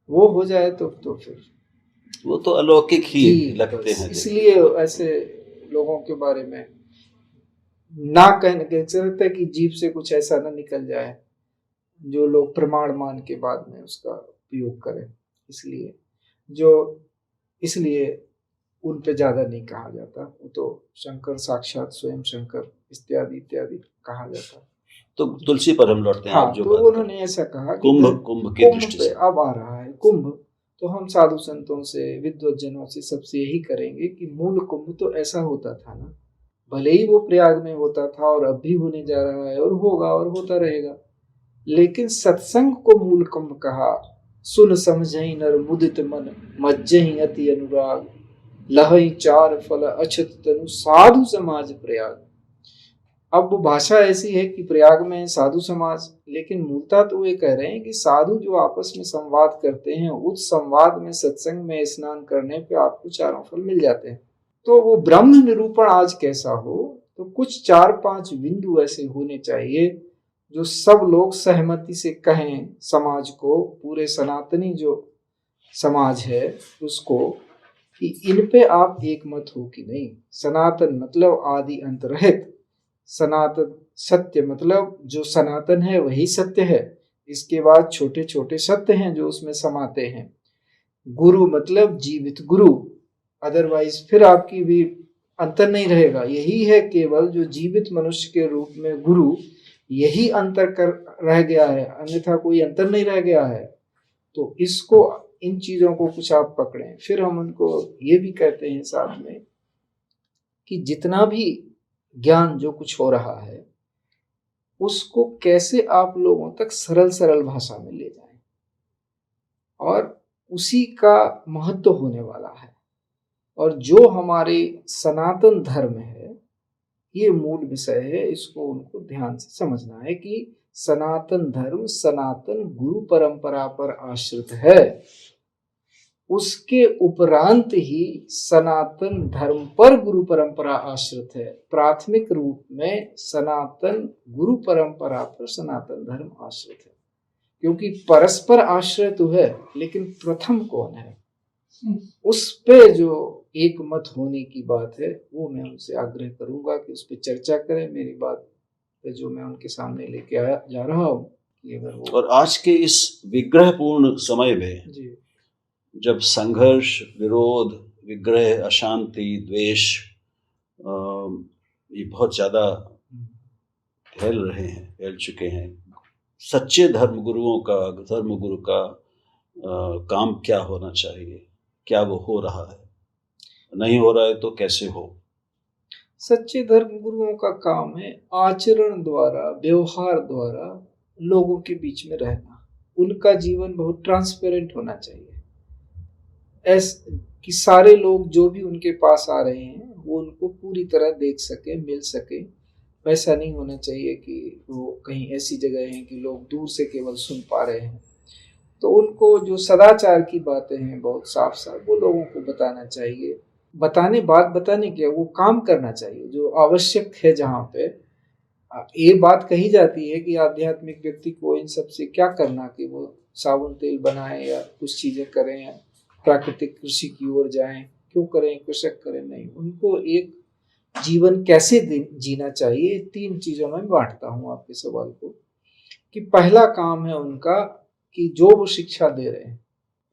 वो हो जाए तो फिर वो तो अलौकिक ही लगते हैं। इसलिए ऐसे लोगों के बारे में ना कहने के जरूरत है कि जीभ से कुछ ऐसा ना निकल जाए जो लोग प्रमाण मान के बाद में उसका उपयोग करें, इसलिए उन पे ज्यादा नहीं कहा जाता। वो तो शंकर साक्षात स्वयं शंकर इत्यादि इत्यादि कहा जाता। तो तुलसी पर हम लौटते हैं। हाँ, आप जो तो बात उन्होंने ऐसा कहा कि कुंभ की दृष्टि पे से अब आ रहा है कुंभ, तो हम साधु संतों से, विद्वज्जनों से, सबसे यही करेंगे कि मूल कुंभ तो ऐसा होता था ना, भले ही वो प्रयाग में होता था और अब भी होने जा रहा है और होगा और होता रहेगा, लेकिन सत्संग को मूल कुंभ कहा। सुन समझई नर मुदित मन, मज्जहि अति अनुराग, लहई चार फल अछत तनु, साधु समाज प्रयाग। अब वो भाषा ऐसी है कि प्रयाग में साधु समाज, लेकिन मूलतः तो ये कह रहे हैं कि साधु जो आपस में संवाद करते हैं, उस संवाद में, सत्संग में स्नान करने पे आपको चारों फल मिल जाते हैं। तो वो ब्रह्म निरूपण आज कैसा हो, तो कुछ 4-5 बिंदु ऐसे होने चाहिए जो सब लोग सहमति से कहें समाज को, पूरे सनातनी जो समाज है उसको, कि इन पे आप एक मत हो कि नहीं। सनातन मतलब आदि अंत रहित, सनातन सत्य मतलब जो सनातन है वही सत्य है, इसके बाद छोटे छोटे सत्य हैं जो उसमें समाते हैं। गुरु मतलब जीवित गुरु, अदरवाइज फिर आपकी भी अंतर नहीं रहेगा। यही है केवल जो जीवित मनुष्य के रूप में गुरु, यही अंतर कर रह गया है, अन्यथा कोई अंतर नहीं रह गया है। तो इसको, इन चीजों को कुछ आप पकड़ें। फिर हम उनको ये भी कहते हैं साथ में कि जितना भी ज्ञान जो कुछ हो रहा है उसको कैसे आप लोगों तक सरल सरल भाषा में ले जाएं, और उसी का महत्व होने वाला है। और जो हमारे सनातन धर्म है, ये मूल विषय है, इसको उनको ध्यान से समझना है कि सनातन धर्म सनातन गुरु परंपरा पर आश्रित है, उसके उपरांत ही सनातन धर्म पर गुरु परंपरा आश्रित है। प्राथमिक रूप में सनातन गुरु परंपरा पर सनातन धर्म आश्रित है, क्योंकि परस्पर आश्रय तो है, लेकिन प्रथम कौन है, उस पे जो एक मत होने की बात है, वो मैं उनसे आग्रह करूंगा कि उस पर चर्चा करें। मेरी बात पे जो मैं उनके सामने लेके आया जा रहा हूँ कि अगर वो, और आज के इस विग्रहपूर्ण समय में जी, जब संघर्ष, विरोध, विग्रह, अशांति, द्वेष ये बहुत ज्यादा फैल चुके हैं, सच्चे धर्मगुरु का काम क्या होना चाहिए? क्या वो हो रहा है? नहीं हो रहा है तो कैसे हो? सच्चे धर्म गुरुओं का काम है आचरण द्वारा, व्यवहार द्वारा लोगों के बीच में रहना। उनका जीवन बहुत ट्रांसपेरेंट होना चाहिए, ऐसे कि सारे लोग जो भी उनके पास आ रहे हैं वो उनको पूरी तरह देख सके, मिल सके। वैसा नहीं होना चाहिए कि वो कहीं ऐसी जगह है कि लोग दूर से केवल सुन पा रहे हैं। तो उनको जो सदाचार की बातें हैं बहुत साफ साफ वो लोगों को बताना चाहिए। बात बताने क्या, वो काम करना चाहिए जो आवश्यक है। जहाँ पे ये बात कही जाती है कि आध्यात्मिक व्यक्ति को इन सब से क्या करना, कि वो साबुन तेल बनाए या कुछ चीजें करें या प्राकृतिक कृषि की ओर जाएं, क्यों करें, कृषक करें, नहीं। उनको एक जीवन कैसे जीना चाहिए, 3 चीजों में बांटता हूँ आपके सवाल को। कि पहला काम है उनका कि जो वो शिक्षा दे रहे हैं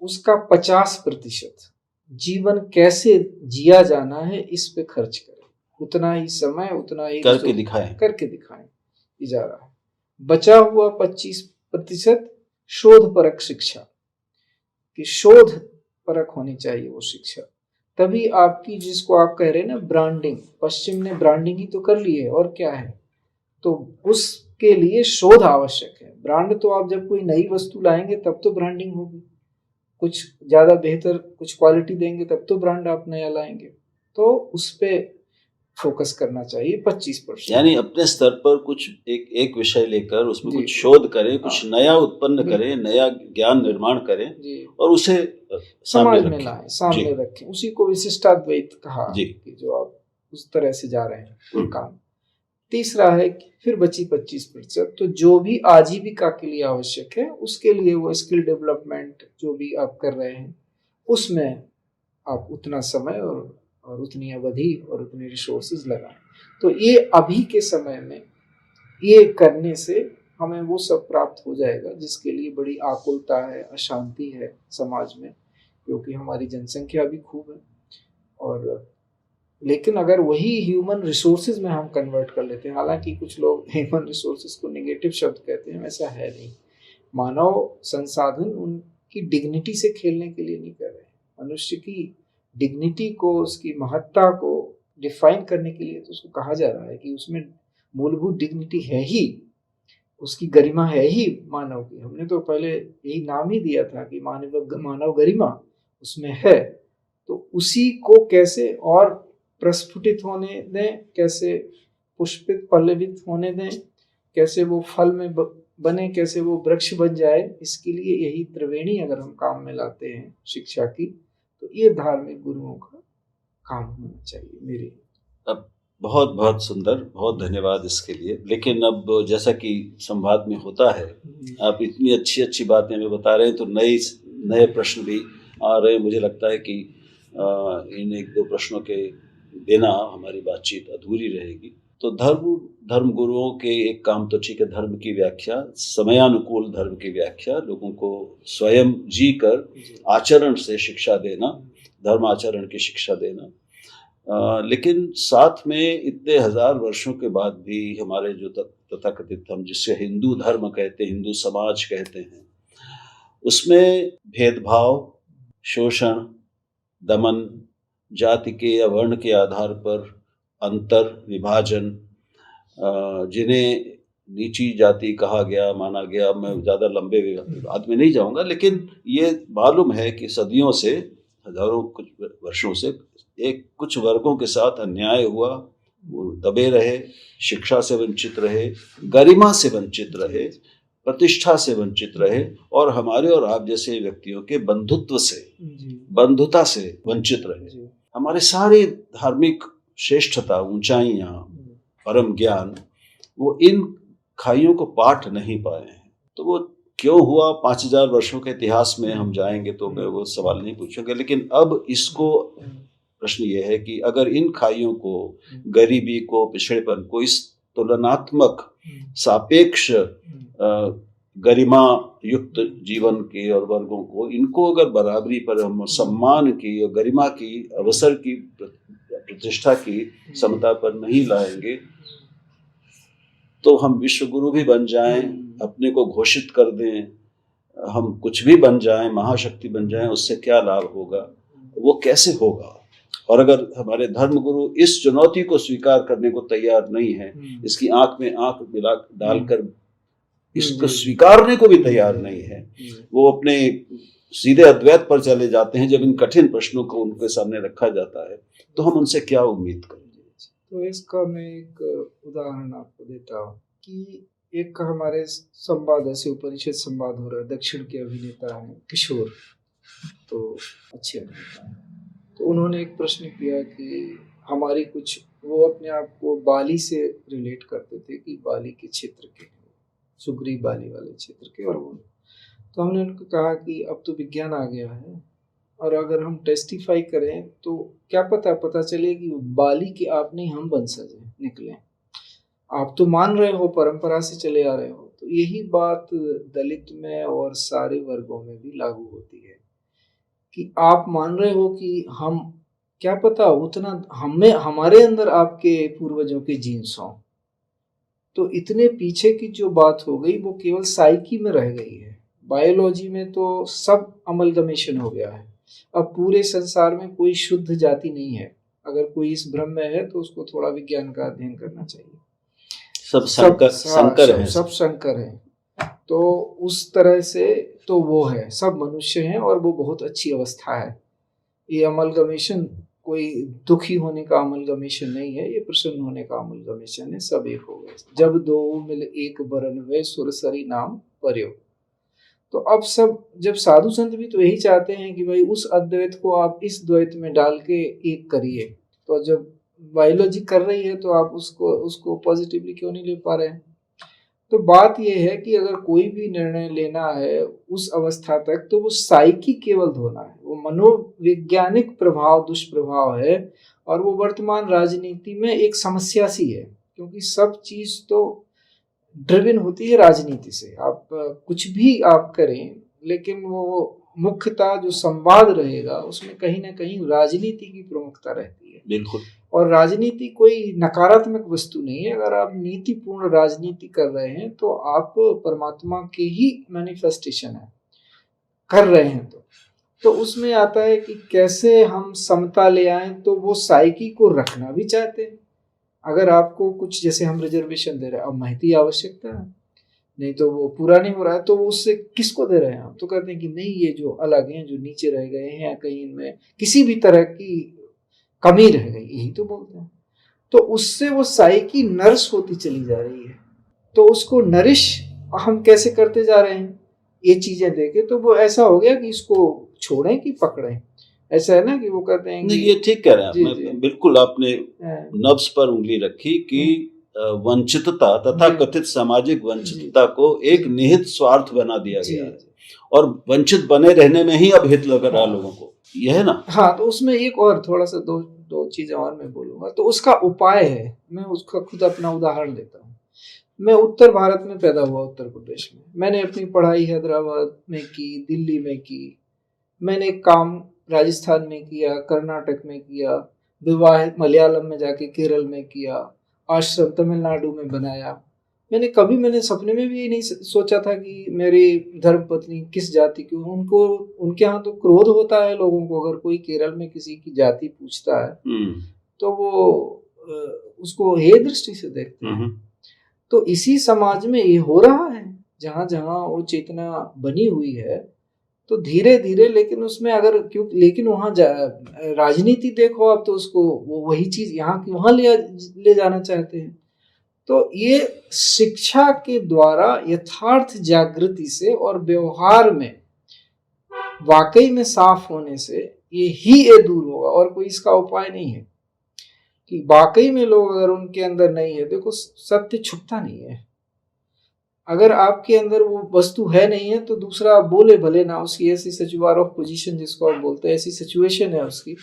उसका 50% जीवन कैसे जिया जाना है इस पे खर्च करें। उतना ही समय, उतना ही करके दिखाएं जा रहा है। बचा हुआ 25% शोध परक शिक्षा, कि शोध परक होनी चाहिए वो शिक्षा। तभी आपकी, जिसको आप कह रहे हैं ना ब्रांडिंग, पश्चिम ने ब्रांडिंग ही तो कर ली है और क्या है, तो उसके लिए शोध आवश्यक है। ब्रांड तो आप जब कोई नई वस्तु लाएंगे तब तो ब्रांडिंग होगी, कुछ ज्यादा बेहतर कुछ क्वालिटी देंगे तब तो ब्रांड आप नया लाएंगे। तो उस पे फोकस करना चाहिए 25%। यानी अपने स्तर पर कुछ एक विषय लेकर उसमें कुछ शोध करें, कुछ नया उत्पन्न करें, नया ज्ञान निर्माण करें और उसे समाज में लाएं, सामने रखें। उसी को विशिष्टाद्वैत कहा कि जो आप उस तरह से जा रहे हैं काम। तीसरा है कि फिर बची 25%, तो जो भी आजीविका के लिए आवश्यक है उसके लिए वो स्किल डेवलपमेंट जो भी आप कर रहे हैं उसमें आप उतना समय और उतनी अवधि और उतने रिसोर्सेज लगाएं। तो ये अभी के समय में ये करने से हमें वो सब प्राप्त हो जाएगा जिसके लिए बड़ी आकुलता है, अशांति है समाज में, क्योंकि हमारी जनसंख्या भी खूब है। और लेकिन अगर वही ह्यूमन रिसोर्सेज में हम कन्वर्ट कर लेते हैं, हालांकि कुछ लोग ह्यूमन रिसोर्सेज को नेगेटिव शब्द कहते हैं, ऐसा है नहीं। मानव संसाधन उनकी डिग्निटी से खेलने के लिए नहीं कर रहे हैं। मनुष्य की डिग्निटी को, उसकी महत्ता को डिफाइन करने के लिए तो उसको कहा जा रहा है कि उसमें मूलभूत डिग्निटी है ही, उसकी गरिमा है ही मानव की। हमने तो पहले यही नाम ही दिया था कि मानव गरिमा उसमें है। तो उसी को कैसे और प्रस्फुटित होने दें, कैसे पुष्पित पल्लवित होने दें, कैसे वो फल में बने, कैसे वो वृक्ष बन जाए, इसके लिए यही त्रिवेणी अगर हम काम में लाते हैं शिक्षा की, तो ये धार्मिक गुरुओं का काम होना चाहिए मेरे। अब बहुत बहुत सुंदर, बहुत धन्यवाद इसके लिए। लेकिन अब जैसा कि संवाद में होता है, आप इतनी अच्छी अच्छी बातें हमें बता रहे हैं, तो नए प्रश्न भी आ रहे हैं। मुझे लगता है कि इन एक दो प्रश्नों के बिना हमारी बातचीत अधूरी रहेगी। तो धर्म गुरुओं के एक काम तो ठीक है, धर्म की व्याख्या, समयानुकूल धर्म की व्याख्या, लोगों को स्वयं जी कर आचरण से शिक्षा देना, धर्म आचरण की शिक्षा देना। लेकिन साथ में इतने हजार वर्षों के बाद भी हमारे जो तथाकथित हम जिससे हिंदू धर्म कहते हैं, हिंदू समाज कहते हैं, उसमें भेदभाव, शोषण, दमन, जाति के या वर्ण के आधार पर अंतर, विभाजन, जिन्हें नीची जाति कहा गया, माना गया, मैं ज़्यादा लंबे विवाद में नहीं जाऊंगा, लेकिन ये मालूम है कि सदियों से, हजारों कुछ वर्षों से एक कुछ वर्गों के साथ अन्याय हुआ, वो दबे रहे, शिक्षा से वंचित रहे, गरिमा से वंचित रहे, प्रतिष्ठा से वंचित रहे, और हमारे और आप जैसे व्यक्तियों के बंधुत्व से, बंधुता से वंचित रहे। हमारे सारे धार्मिक श्रेष्ठता, ऊंचाइयां, परम ज्ञान, वो इन खाइयों को पाट नहीं पाए हैं। तो वो क्यों हुआ, 5000 वर्षों के इतिहास में हम जाएंगे तो मैं वो सवाल नहीं पूछूंगा। लेकिन अब इसको प्रश्न ये है कि अगर इन खाइयों को, गरीबी को, पिछड़ेपन को, इस तुलनात्मक सापेक्ष गरिमा युक्त जीवन के और वर्गों को, इनको अगर बराबरी पर हम सम्मान की और गरिमा की, अवसर की, प्रतिष्ठा की समता पर नहीं लाएंगे, तो हम विश्व गुरु भी बन जाएं, अपने को घोषित कर दें, हम कुछ भी बन जाएं, महाशक्ति बन जाएं, उससे क्या लाभ होगा, वो कैसे होगा? और अगर हमारे धर्म गुरु इस चुनौती को स्वीकार करने को तैयार नहीं है, इसकी आंख में आंख मिला डालकर इसको स्वीकारने को भी तैयार नहीं है, वो अपने सीधे अद्वैत पर चले जाते हैं, जब इन कठिन प्रश्नों को उनके सामने रखा जाता है, तो हम उनसे क्या उम्मीद करेंगे? तो इसका मैं एक उदाहरण आपको देता हूँ कि एक हमारे संवाद, ऐसे उपनिषद संवाद हो रहा है, दक्षिण के अभिनेता हैं किशोर, तो अच्छे अभिनेता हैं। तो उन्होंने एक प्रश्न किया कि हमारी कुछ, वो अपने आप को बाली से रिलेट करते थे कि बाली के क्षेत्र के, सुग्रीव बाली वाले क्षेत्र के, और वो, तो हमने उनको कहा कि अब तो विज्ञान आ गया है, और अगर हम टेस्टिफाई करें तो क्या पता चले कि बाली के आप नहीं, हम वंशज हैं, निकले। आप तो मान रहे हो, परंपरा से चले आ रहे हो। तो यही बात दलित में और सारे वर्गों में भी लागू होती है कि आप मान रहे हो कि हम, क्या पता उतना हमें, हमारे अंदर आपके पूर्वजों के जीन्स हों। तो इतने पीछे की जो बात हो गई वो केवल साइकी में रह गई है। बायोलॉजी में तो सब अमलगमेशन हो गया है। अब पूरे संसार में कोई शुद्ध जाति नहीं है। अगर कोई इस भ्रम में है तो उसको थोड़ा विज्ञान का अध्ययन करना चाहिए। सब संकर हैं। तो उस तरह से तो वो है, सब मनुष्य हैं और वो बहुत अच्छी अवस्था है। ये अमलगमेशन कोई दुखी होने का अमलगमेशन नहीं है, ये प्रसन्न होने का अमलगमेशन है। सब एक हो गए, जब दो मिल एक बरन वे सुरसरी नाम पर्यो। तो अब सब, जब साधु संत भी तो यही चाहते हैं कि भाई उस अद्वैत को आप इस द्वैत में डाल के एक करिए। तो जब बायोलॉजी कर रही है तो आप उसको पॉजिटिवली क्यों नहीं ले पा रहे हैं? तो बात यह है कि अगर कोई भी निर्णय लेना है उस अवस्था तक, तो वो साइकी केवल धोना है, वो मनोवैज्ञानिक प्रभाव, दुष्प्रभाव है। और वो वर्तमान राजनीति में एक समस्या सी है, क्योंकि सब चीज तो ड्रिवन होती है राजनीति से। आप कुछ भी आप करें, लेकिन वो मुख्यतः जो संवाद रहेगा उसमें कहीं ना कहीं राजनीति की प्रमुखता रहती है। बिल्कुल। और राजनीति कोई नकारात्मक वस्तु नहीं है। अगर आप नीतिपूर्ण राजनीति कर रहे हैं तो आप परमात्मा के ही मैनिफेस्टेशन है, कर रहे हैं। तो उसमें आता है कि कैसे हम समता ले आएं। तो वो साइकी को रखना भी चाहते हैं। अगर आपको कुछ, जैसे हम रिजर्वेशन दे रहे हैं, अब महती आवश्यकता है, नहीं तो वो पूरा नहीं हो रहा है, तो वो उससे किसको दे रहे हैं हम? तो कहते हैं कि नहीं, ये जो अलग हैं, जो नीचे रह गए हैं, या कहीं इनमें किसी भी तरह की कमी रह गई, यही तो बोलते हैं। तो उससे वो साइकी नर्स होती चली जा रही है। तो उसको नरिश हम कैसे करते जा रहे हैं ये चीजें देखे, तो वो ऐसा हो गया कि इसको छोड़ें कि पकड़ें। ऐसा है ना कि वो कहते हैं नहीं, ये ठीक कह रहे हैं आप। मैं बिल्कुल, आपने नब्ज पर उंगली रखी कि वंचितता तथा कथित सामाजिक वंचितता को एक निहित स्वार्थ बना दिया गया है, और वंचित बने रहने में ही अब हित लग रहा है लोगों को, यह है ना। हाँ, तो उसमें एक और थोड़ा सा दो चीजें और मैं बोलूंगा। तो उसका उपाय है, मैं उसका खुद अपना उदाहरण देता हूँ। मैं उत्तर भारत में पैदा हुआ, उत्तर प्रदेश में। मैंने अपनी पढ़ाई हैदराबाद में की, दिल्ली में की। मैंने काम राजस्थान में किया, कर्नाटक में किया, विवाह मलयालम में जाके केरल में किया, आश्रम तमिलनाडु में बनाया। मैंने सपने में भी ये नहीं सोचा था कि मेरी धर्मपत्नी किस जाति की। उनके यहाँ तो क्रोध होता है लोगों को, अगर कोई केरल में किसी की जाति पूछता है तो वो उसको हे दृष्टि से देखते हैं। तो इसी समाज में ये हो रहा है, जहाँ जहाँ वो चेतना बनी हुई है। तो धीरे धीरे, लेकिन उसमें अगर लेकिन वहाँ राजनीति देखो आप, तो उसको वो वही चीज यहाँ की वहाँ ले जाना चाहते हैं। तो ये शिक्षा के द्वारा यथार्थ जागृति से और व्यवहार में वाकई में साफ होने से ये दूर होगा, और कोई इसका उपाय नहीं है। कि वाकई में लोग अगर उनके अंदर नहीं है, देखो सत्य छुपता नहीं है। अगर आपके अंदर वो वस्तु है नहीं है, तो दूसरा बोले भले ना, उसकी ऐसी सिचुएशन ऑफ पोजीशन जिसको आप बोलते हैं, ऐसी सिचुएशन है उसकी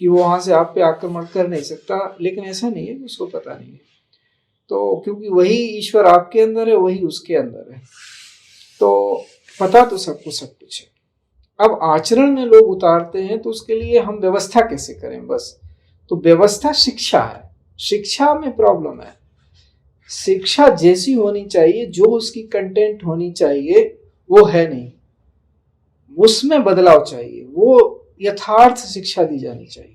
कि वो वहां से आप पे आक्रमण कर नहीं सकता। लेकिन ऐसा नहीं है, उसको पता नहीं है। तो क्योंकि वही ईश्वर आपके अंदर है, वही उसके अंदर है, तो पता तो सबको सब कुछ है। अब आचरण में लोग उतारते हैं, तो उसके लिए हम व्यवस्था कैसे करें? बस, तो व्यवस्था शिक्षा है। शिक्षा में प्रॉब्लम है। शिक्षा जैसी होनी चाहिए, जो उसकी कंटेंट होनी चाहिए, वो है नहीं। उसमें बदलाव चाहिए। वो यथार्थ शिक्षा दी जानी चाहिए।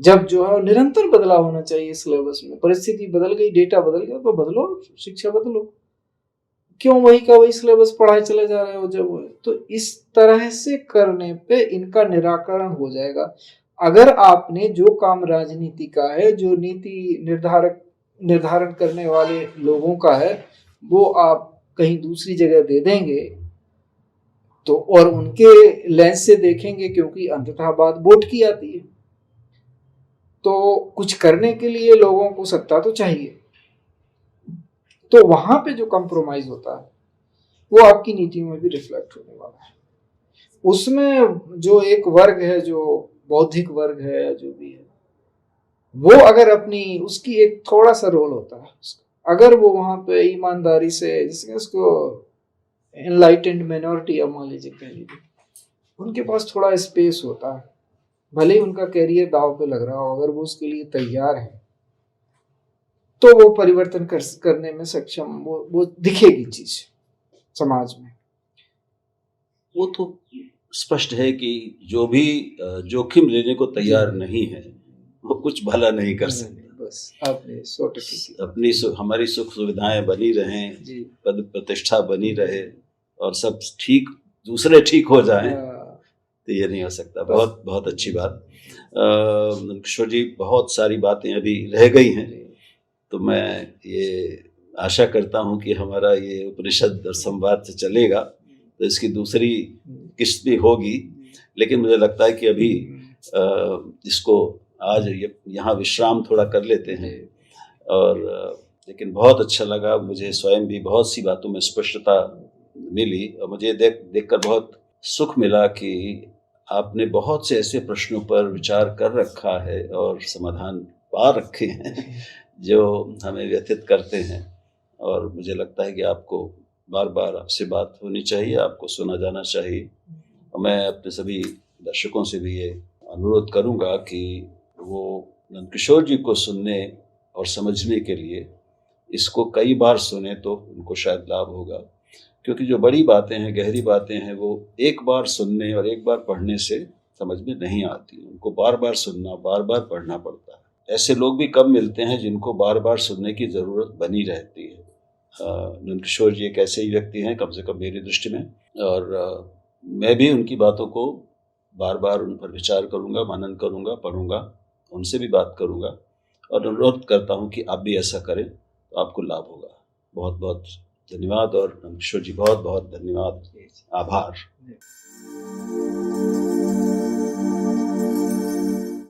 जब जो है निरंतर बदलाव होना चाहिए सिलेबस में। परिस्थिति बदल गई, डेटा बदल गया, तो बदलो, शिक्षा बदलो। क्यों वही का वही सिलेबस पढ़ाए चले जा रहे हो? जब तो इस तरह से करने पे इनका निराकरण हो जाएगा। अगर आपने जो काम राजनीति का है, जो नीति निर्धारण करने वाले लोगों का है, वो आप कहीं दूसरी जगह दे देंगे, तो और उनके लेंस से देखेंगे, क्योंकि अंततः बात वोट की आती है। तो कुछ करने के लिए लोगों को सत्ता तो चाहिए। तो वहां पे जो कंप्रोमाइज होता है, वो आपकी नीति में भी रिफ्लेक्ट होने वाला है। उसमें जो एक वर्ग है, जो बौद्धिक वर्ग है, या जो भी है, वो अगर अपनी, उसकी एक थोड़ा सा रोल होता है। अगर वो वहां पे ईमानदारी से, जिसके उसको एनलाइटेंड माइनॉरिटी, अब मान लीजिए कह लीजिए, उनके पास थोड़ा स्पेस होता है, भले ही उनका कैरियर दांव पे लग रहा हो, अगर वो उसके लिए तैयार है, तो वो परिवर्तन करने में सक्षम, वो दिखेगी चीज समाज में। वो तो स्पष्ट है कि जो भी जोखिम लेने को तैयार नहीं है, वो कुछ भला नहीं कर सकता। बस आपने 100% अपनी हमारी सुख सुविधाएं बनी रहें, पद प्रतिष्ठा बनी रहे, और सब ठीक, दूसरे ठीक हो जाएं, तो ये नहीं हो सकता। बहुत बहुत अच्छी बात। किशोर जी, बहुत सारी बातें अभी रह गई हैं, तो मैं ये आशा करता हूँ कि हमारा ये उपनिषद और संवाद से चलेगा, तो इसकी दूसरी किस्त भी होगी। लेकिन मुझे लगता है कि अभी इसको आज यहाँ विश्राम थोड़ा कर लेते हैं। और लेकिन बहुत अच्छा लगा, मुझे स्वयं भी बहुत सी बातों में स्पष्टता मिली, और मुझे देखकर बहुत सुख मिला कि आपने बहुत से ऐसे प्रश्नों पर विचार कर रखा है और समाधान पा रखे हैं जो हमें व्यथित करते हैं। और मुझे लगता है कि आपको बार बार आपसे बात होनी चाहिए, आपको सुना जाना चाहिए। और मैं अपने सभी दर्शकों से भी ये अनुरोध करूँगा कि वो नंदकिशोर जी को सुनने और समझने के लिए इसको कई बार सुने तो उनको शायद लाभ होगा, क्योंकि जो बड़ी बातें हैं, गहरी बातें हैं, वो एक बार सुनने और एक बार पढ़ने से समझ में नहीं आती। उनको बार बार सुनना, बार बार पढ़ना पड़ता है। ऐसे लोग भी कम मिलते हैं जिनको बार बार सुनने की ज़रूरत बनी रहती है। नंदकिशोर जी एक ऐसे ही व्यक्ति हैं, कम से कम मेरी दृष्टि में, और मैं भी उनकी बातों को बार बार उन पर विचार करूँगा, मनन करूँगा, पढ़ूँगा, उनसे भी बात करूँगा और अनुरोध करता हूँ कि आप भी ऐसा करें तो आपको लाभ होगा। बहुत बहुत धन्यवाद और नंदकिशोर जी बहुत बहुत धन्यवाद, आभार।